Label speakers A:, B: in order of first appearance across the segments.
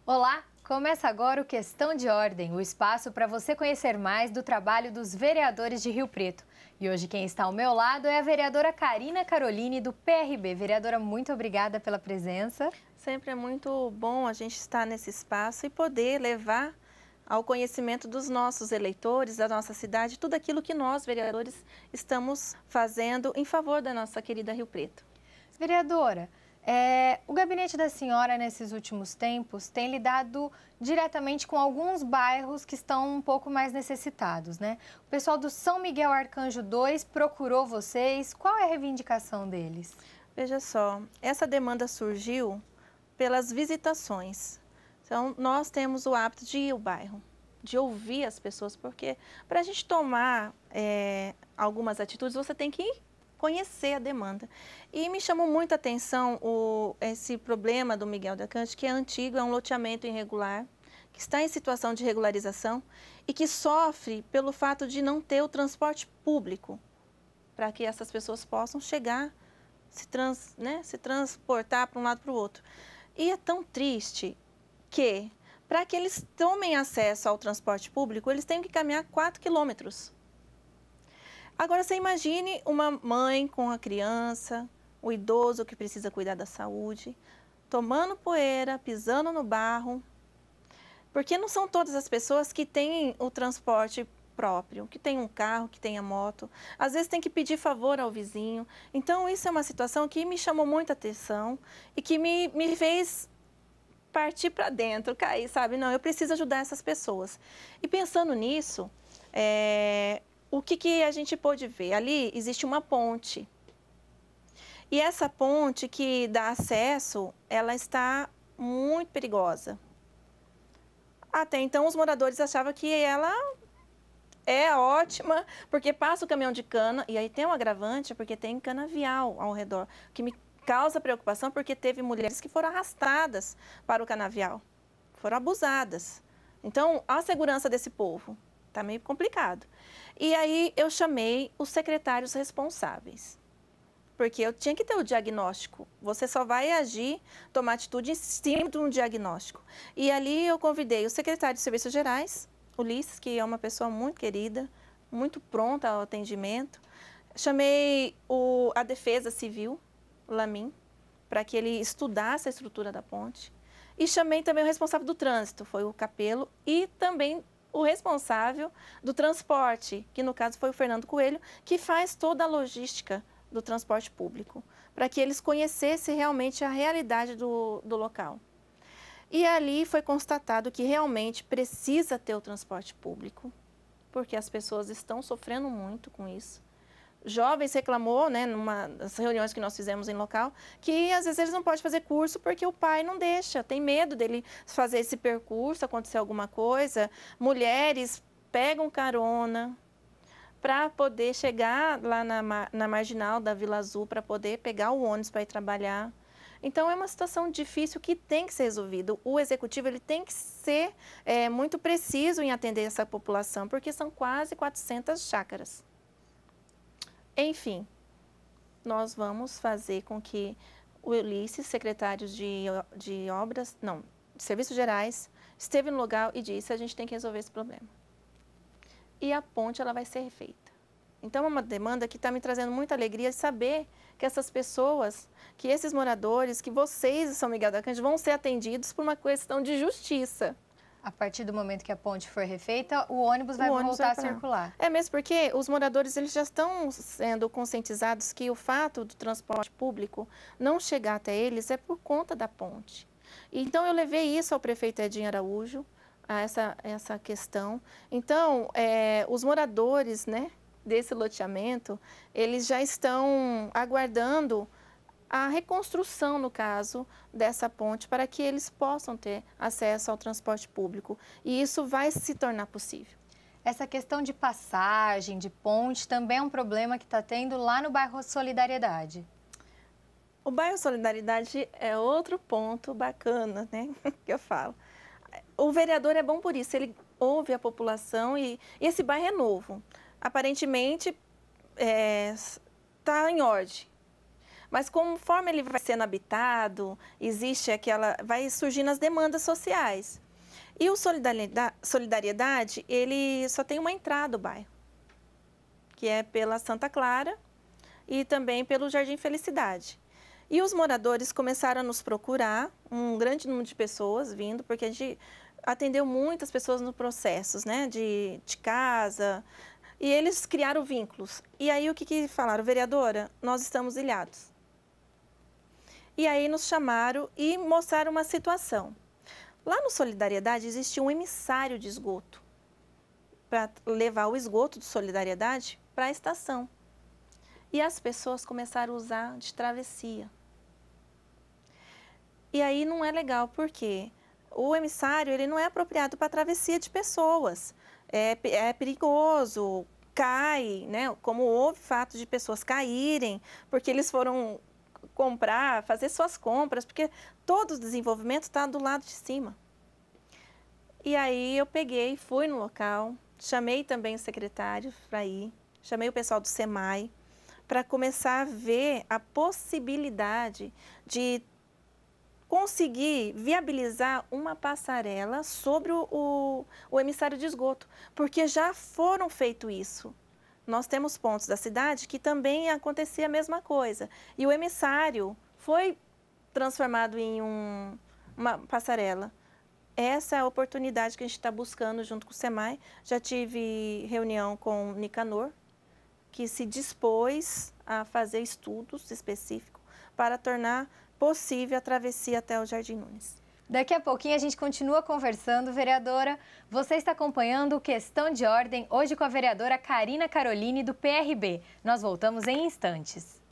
A: Olá, começa agora o Questão de Ordem, o espaço para você conhecer mais do trabalho dos vereadores de Rio Preto. E hoje quem está ao meu lado é a vereadora Karina Caroline, do PRB. Vereadora, muito obrigada pela presença.
B: Sempre é muito bom a gente estar nesse espaço e poder levar ao conhecimento dos nossos eleitores, da nossa cidade, tudo aquilo que nós, vereadores, estamos fazendo em favor da nossa querida Rio Preto.
A: Vereadora, o gabinete da senhora, nesses últimos tempos, tem lidado diretamente com alguns bairros que estão um pouco mais necessitados, né? O pessoal do São Miguel Arcanjo 2 procurou vocês. Qual é a reivindicação deles?
B: Veja só, essa demanda surgiu pelas visitações. Então, nós temos o hábito de ir ao bairro, de ouvir as pessoas, porque para a gente tomar algumas atitudes, você tem que conhecer a demanda. E me chamou muita atenção esse problema do Miguel de Arcanjo, que é antigo, é um loteamento irregular, que está em situação de regularização e que sofre pelo fato de não ter o transporte público para que essas pessoas possam chegar, se transportar para um lado para o outro. E é tão triste que, para que eles tomem acesso ao transporte público, eles têm que caminhar 4 quilômetros. Agora, você imagine uma mãe com a criança, o idoso que precisa cuidar da saúde, tomando poeira, pisando no barro, porque não são todas as pessoas que têm o transporte próprio, que tem um carro, que tem a moto, às vezes tem que pedir favor ao vizinho. Então, isso é uma situação que me chamou muita atenção e que me fez partir para dentro, cair, sabe? Não, eu preciso ajudar essas pessoas. E pensando nisso, o que a gente pôde ver? Ali existe uma ponte. E essa ponte que dá acesso, ela está muito perigosa. Até então, os moradores achavam que ela é ótima, porque passa o caminhão de cana, e aí tem um agravante, porque tem canavial ao redor, que me causa preocupação, porque teve mulheres que foram arrastadas para o canavial, foram abusadas. Então, a segurança desse povo está meio complicado. E aí eu chamei os secretários responsáveis, porque eu tinha que ter o diagnóstico. Você só vai agir, tomar atitude em cima de um diagnóstico. E ali eu convidei o secretário de Serviços Gerais, Ulisses, que é uma pessoa muito querida, muito pronta ao atendimento. Chamei a Defesa Civil, o Lamin, para que ele estudasse a estrutura da ponte. E chamei também o responsável do trânsito, foi o Capelo, e também o responsável do transporte, que no caso foi o Fernando Coelho, que faz toda a logística do transporte público, para que eles conhecessem realmente a realidade do local. E ali foi constatado que realmente precisa ter o transporte público, porque as pessoas estão sofrendo muito com isso. Jovens reclamou, né, das reuniões que nós fizemos em local, que às vezes eles não podem fazer curso porque o pai não deixa, tem medo dele fazer esse percurso, acontecer alguma coisa. Mulheres pegam carona para poder chegar lá na marginal da Vila Azul, para poder pegar o ônibus para ir trabalhar. Então, é uma situação difícil que tem que ser resolvida. O executivo ele tem que ser muito preciso em atender essa população, porque são quase 400 chácaras. Enfim, nós vamos fazer com que o Ulisses, secretário de Serviços Gerais, esteve no lugar e disse: a gente tem que resolver esse problema. E a ponte ela vai ser refeita. Então, é uma demanda que está me trazendo muita alegria de saber que essas pessoas, que esses moradores, que vocês de São Miguel do Arcanjo vão ser atendidos por uma questão de justiça.
A: A partir do momento que a ponte for refeita, o ônibus vai voltar a circular.
B: É mesmo porque os moradores eles já estão sendo conscientizados que o fato do transporte público não chegar até eles é por conta da ponte. Então, eu levei isso ao prefeito Edinho Araújo, a essa questão. Então, os moradores, né, desse loteamento, eles já estão aguardando a reconstrução, no caso, dessa ponte, para que eles possam ter acesso ao transporte público. E isso vai se tornar possível.
A: Essa questão de passagem, de ponte, também é um problema que está tendo lá no bairro Solidariedade.
B: O bairro Solidariedade é outro ponto bacana, né, que eu falo. O vereador é bom por isso, ele ouve a população e esse bairro é novo. Aparentemente, está em ordem. Mas conforme ele vai sendo habitado, vai surgindo as demandas sociais. E o Solidariedade, ele só tem uma entrada do bairro, que é pela Santa Clara e também pelo Jardim Felicidade. E os moradores começaram a nos procurar, um grande número de pessoas vindo, porque a gente atendeu muitas pessoas no processo, né, de casa, e eles criaram vínculos. E aí o que falaram? Vereadora, nós estamos ilhados. E aí nos chamaram e mostraram uma situação. Lá no Solidariedade existia um emissário de esgoto, para levar o esgoto de Solidariedade para a estação. E as pessoas começaram a usar de travessia. E aí não é legal, porque o emissário ele não é apropriado para travessia de pessoas. É perigoso, cai, né? Como houve fato de pessoas caírem, porque eles foram comprar, fazer suas compras, porque todo o desenvolvimento está do lado de cima. E aí eu peguei, fui no local, chamei também o secretário para ir, chamei o pessoal do SEMAI, para começar a ver a possibilidade de conseguir viabilizar uma passarela sobre o emissário de esgoto, porque já foram feito isso. Nós temos pontos da cidade que também acontecia a mesma coisa. E o emissário foi transformado em uma passarela. Essa é a oportunidade que a gente está buscando junto com o SEMAI. Já tive reunião com o Nicanor, que se dispôs a fazer estudos específicos para tornar possível a travessia até o Jardim Nunes.
A: Daqui a pouquinho a gente continua conversando, vereadora. Você está acompanhando o Questão de Ordem, hoje com a vereadora Carina Caroline, do PRB. Nós voltamos em instantes.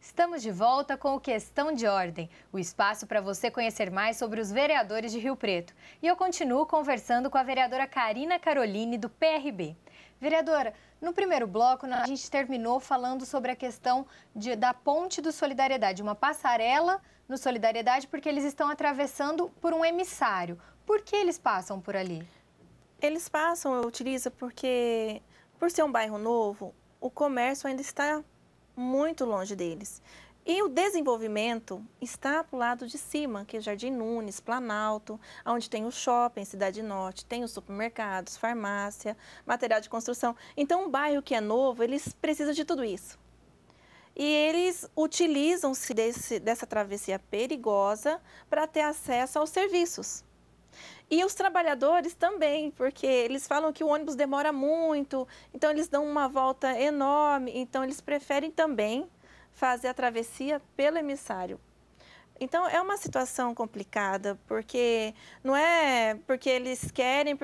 A: Estamos de volta com o Questão de Ordem, o espaço para você conhecer mais sobre os vereadores de Rio Preto. E eu continuo conversando com a vereadora Carina Caroline, do PRB. Vereadora, no primeiro bloco a gente terminou falando sobre a questão da ponte do Solidariedade, uma passarela no Solidariedade, porque eles estão atravessando por um emissário. Por que eles passam por ali?
B: Eles passam, eu utilizo porque, por ser um bairro novo, o comércio ainda está muito longe deles. E o desenvolvimento está para o lado de cima, que é Jardim Nunes, Planalto, onde tem o shopping, Cidade Norte, tem os supermercados, farmácia, material de construção. Então, um bairro que é novo, eles precisam de tudo isso. E eles utilizam-se dessa travessia perigosa para ter acesso aos serviços. E os trabalhadores também, porque eles falam que o ônibus demora muito, então eles dão uma volta enorme, então eles preferem também fazer a travessia pelo emissário. Então é uma situação complicada, porque não é porque eles querem,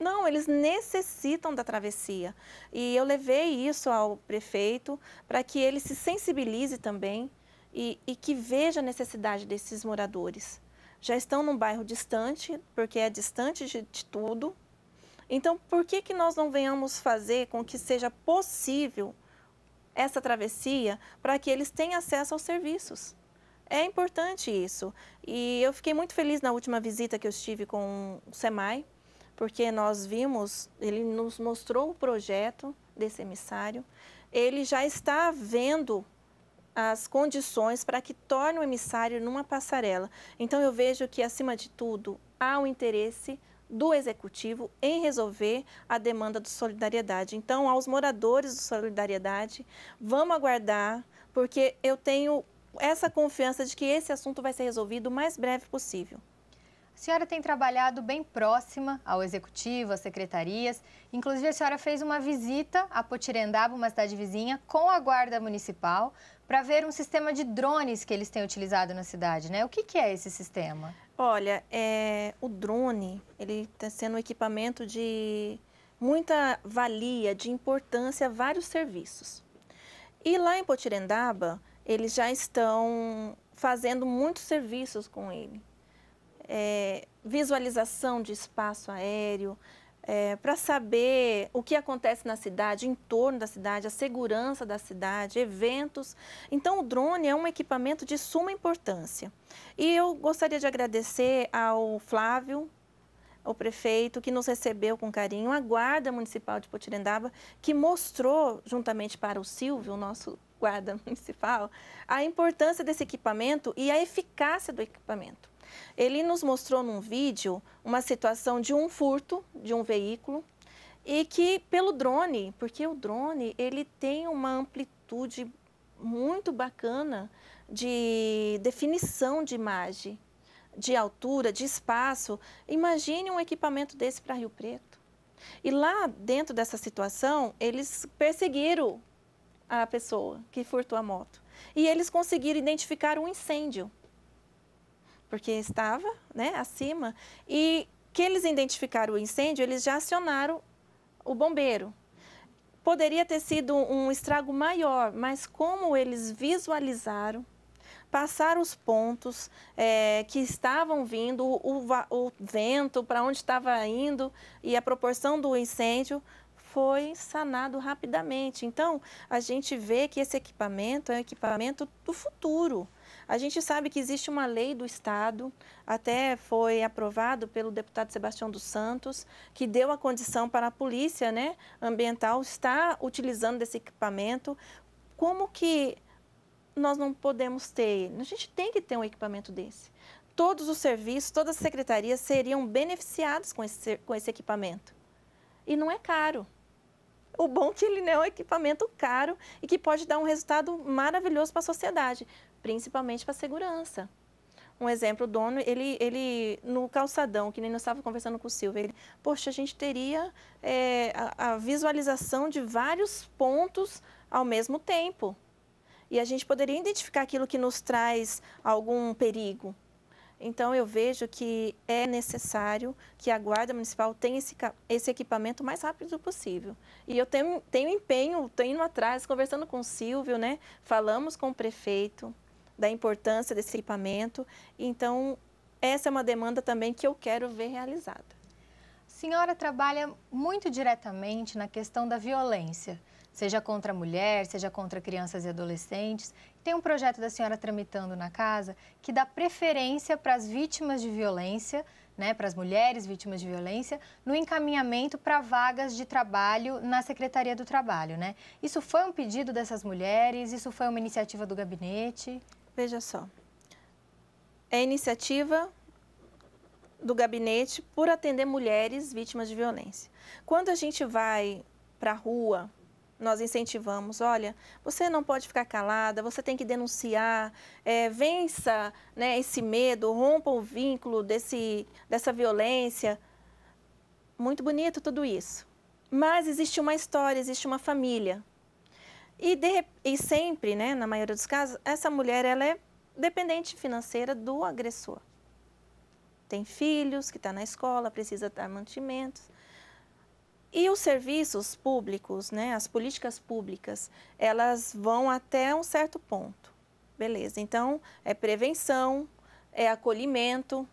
B: não, eles necessitam da travessia. E eu levei isso ao prefeito para que ele se sensibilize também e que veja a necessidade desses moradores. Já estão num bairro distante, porque é distante de tudo. Então, por que nós não venhamos fazer com que seja possível essa travessia para que eles tenham acesso aos serviços? É importante isso. E eu fiquei muito feliz na última visita que eu estive com o SEMAI, porque nós vimos, ele nos mostrou o projeto desse emissário. Ele já está vendo as condições para que torne o emissário numa passarela. Então, eu vejo que, acima de tudo, há um interesse do Executivo em resolver a demanda do Solidariedade. Então, aos moradores do Solidariedade, vamos aguardar, porque eu tenho essa confiança de que esse assunto vai ser resolvido o mais breve possível.
A: A senhora tem trabalhado bem próxima ao executivo, às secretarias. Inclusive, a senhora fez uma visita a Potirendaba, uma cidade vizinha, com a Guarda Municipal, para ver um sistema de drones que eles têm utilizado na cidade, né? O que é esse sistema?
B: Olha, o drone, ele está sendo um equipamento de muita valia, de importância a vários serviços. E lá em Potirendaba, eles já estão fazendo muitos serviços com ele. Visualização de espaço aéreo, para saber o que acontece na cidade, em torno da cidade, a segurança da cidade, eventos. Então, o drone é um equipamento de suma importância. E eu gostaria de agradecer ao Flávio, o prefeito, que nos recebeu com carinho, a Guarda Municipal de Potirendaba, que mostrou, juntamente para o Silvio, o nosso guarda municipal, a importância desse equipamento e a eficácia do equipamento. Ele nos mostrou num vídeo uma situação de um furto de um veículo e que pelo drone, porque o drone ele tem uma amplitude muito bacana de definição de imagem, de altura, de espaço. Imagine um equipamento desse para Rio Preto. E lá dentro dessa situação, eles perseguiram a pessoa que furtou a moto. E eles conseguiram identificar um incêndio, porque estava, né, acima, e que eles identificaram o incêndio, eles já acionaram o bombeiro. Poderia ter sido um estrago maior, mas como eles visualizaram, passaram os pontos que estavam vindo, o vento, para onde estava indo e a proporção do incêndio, foi sanado rapidamente. Então, a gente vê que esse equipamento é um equipamento do futuro. A gente sabe que existe uma lei do Estado, até foi aprovado pelo deputado Sebastião dos Santos, que deu a condição para a polícia, né, ambiental estar utilizando desse equipamento. Como que nós não podemos ter? A gente tem que ter um equipamento desse. Todos os serviços, todas as secretarias seriam beneficiadas com esse equipamento. E não é caro. O bom é que ele não é um equipamento caro e que pode dar um resultado maravilhoso para a sociedade, principalmente para a segurança. Um exemplo, o dono, ele no calçadão, que nem nós estávamos conversando com o Silvio, poxa, a gente teria a visualização de vários pontos ao mesmo tempo. E a gente poderia identificar aquilo que nos traz algum perigo. Então, eu vejo que é necessário que a Guarda Municipal tenha esse equipamento o mais rápido possível. E eu tenho empenho, estou indo atrás, conversando com o Silvio, né? Falamos com o prefeito da importância desse equipamento. Então, essa é uma demanda também que eu quero ver realizada.
A: A senhora trabalha muito diretamente na questão da violência, seja contra a mulher, seja contra crianças e adolescentes. Tem um projeto da senhora tramitando na casa que dá preferência para as vítimas de violência, né, para as mulheres vítimas de violência, no encaminhamento para vagas de trabalho na Secretaria do Trabalho, né? Isso foi um pedido dessas mulheres? Isso foi uma iniciativa do gabinete?
B: Veja só, é iniciativa do gabinete por atender mulheres vítimas de violência. Quando a gente vai para a rua, nós incentivamos, olha, você não pode ficar calada, você tem que denunciar, vença, né, esse medo, rompa o vínculo dessa violência. Muito bonito tudo isso. Mas existe uma história, existe uma família. E sempre, né, na maioria dos casos, essa mulher ela é dependente financeira do agressor. Tem filhos, que está na escola, precisa dar mantimentos. E os serviços públicos, né, as políticas públicas, elas vão até um certo ponto. Beleza, então é prevenção, é acolhimento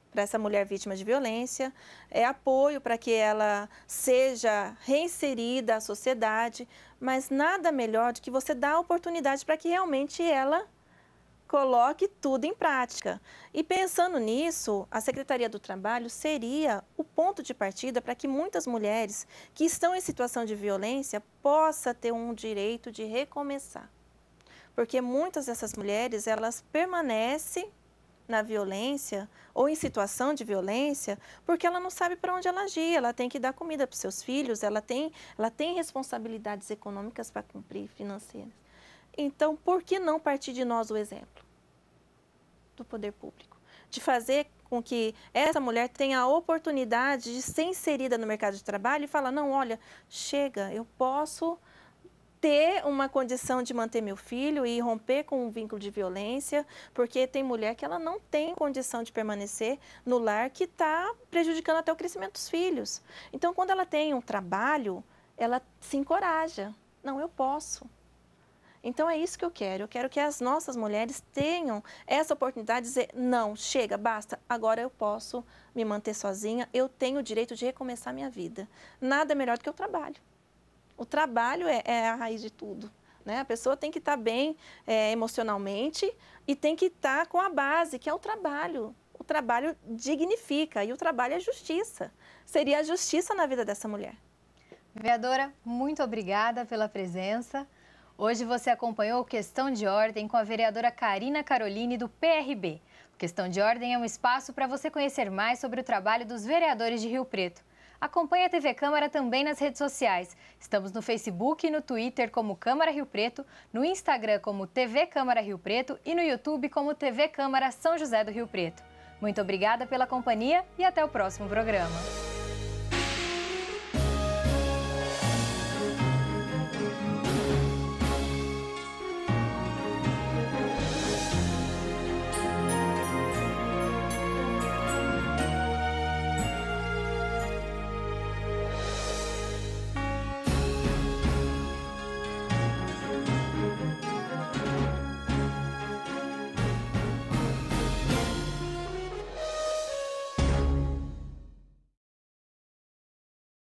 B: para essa mulher vítima de violência, é apoio para que ela seja reinserida à sociedade, mas nada melhor do que você dar a oportunidade para que realmente ela coloque tudo em prática. E pensando nisso, a Secretaria do Trabalho seria o ponto de partida para que muitas mulheres que estão em situação de violência possam ter um direito de recomeçar. Porque muitas dessas mulheres, elas permanecem na violência ou em situação de violência porque ela não sabe para onde ela agir, ela tem que dar comida para os seus filhos, ela tem responsabilidades econômicas para cumprir, financeiras. Então, por que não partir de nós o exemplo do poder público? De fazer com que essa mulher tenha a oportunidade de ser inserida no mercado de trabalho e falar, não, olha, chega, eu posso ter uma condição de manter meu filho e romper com um vínculo de violência, porque tem mulher que ela não tem condição de permanecer no lar, que está prejudicando até o crescimento dos filhos. Então, quando ela tem um trabalho, ela se encoraja. Não, eu posso. Então, é isso que eu quero que as nossas mulheres tenham essa oportunidade de dizer, não, chega, basta, agora eu posso me manter sozinha, eu tenho o direito de recomeçar minha vida. Nada melhor do que o trabalho. O trabalho é a raiz de tudo, né? A pessoa tem que estar bem emocionalmente e tem que estar com a base, que é o trabalho. O trabalho dignifica e o trabalho é justiça. Seria a justiça na vida dessa mulher.
A: Vereadora, muito obrigada pela presença. Hoje você acompanhou o Questão de Ordem com a vereadora Karina Caroline, do PRB. O Questão de Ordem é um espaço para você conhecer mais sobre o trabalho dos vereadores de Rio Preto. Acompanhe a TV Câmara também nas redes sociais. Estamos no Facebook e no Twitter como Câmara Rio Preto, no Instagram como TV Câmara Rio Preto e no YouTube como TV Câmara São José do Rio Preto. Muito obrigada pela companhia e até o próximo programa.